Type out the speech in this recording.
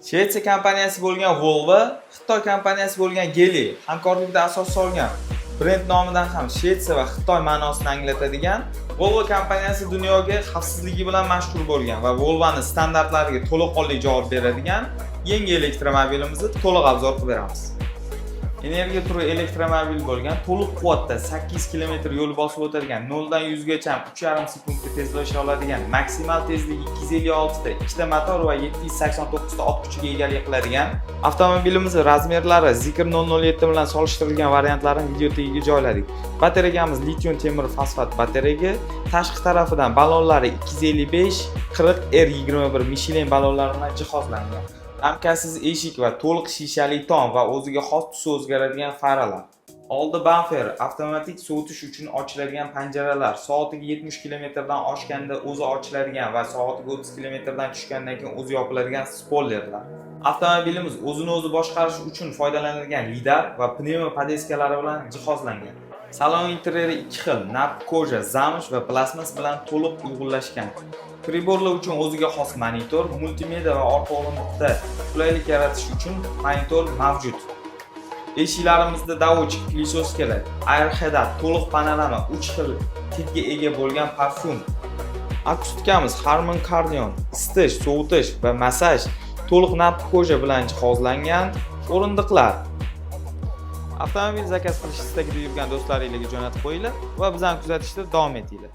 Shvetsiya kompaniyasi bo'lgan Volvo, Xitoy kompaniyasi bo'lgan Geely hamkorlikda asos solgan. Brend nomidan ham Shvetsiya va Xitoy ma'nosini anglatadigan Volvo kompaniyasi dunyoga xavfsizligi bilan mashhur bo'lgan va Volvoning standartlariga to'laqonli javob beradigan yangi elektromobilimizni to'liq obzor qilib beramiz. Energiya turi elektromobil bo'lgan, to'liq quvvatda 8 km yo'l bosib o'tadigan, 0 dan 100 gacha 3,5 sekundda tezlasha oladigan, maksimal tezligi 256 ta, ikkita motor va 789 ta ot kuchiga egalik qiladigan avtomobilimiz razmerlari Zikr 007 bilan solishtirilgan variantlarini video tagiga joyladik. Batareyamiz litium temir fosfat batareya, tashqi tarafidan ballonlari 255 40 R21 Michelin ballonlari bilan jihozlangan. Ramkasiz eshik va to'liq shishali tom va o'ziga xos tusi o'zgaradigan faralar. Oldi bamper, avtomatik sovutish uchun ochiladigan panjaralar, soatiga 70 km dan oshganda o'zi ochiladigan va soatiga 30 km dan tushgandan keyin o'zi yopiladigan spoilerlar. Avtomobilimiz o'zini o'zi boshqarish uchun foydalanilgan lidar va pnevmo podeskalari bilan jihozlangan. Salon interyeri 2 xil, nap koja, zamsh va plastmas bilan to'liq uyg'unlashgan. Priborlar uchun o'ziga xos monitor, multimedia va orqa o'rindiqda qulaylik yaratish uchun monitor mavjud. Eshiklarimizda davochik pilisos keladi. Air head-up, to'liq panorama, 3 xil tipga ega bo'lgan parfyum. Akustikamiz Harman Kardon, isitish, sovutish va massaj, to'liq nap koja bilan jihozlangan o'rindiqlar. Avtomobil zakaz qilish istagida yurgan do'stlaringizga jo'natib qo'yinglar va bizani kuzatishda davom etinglar.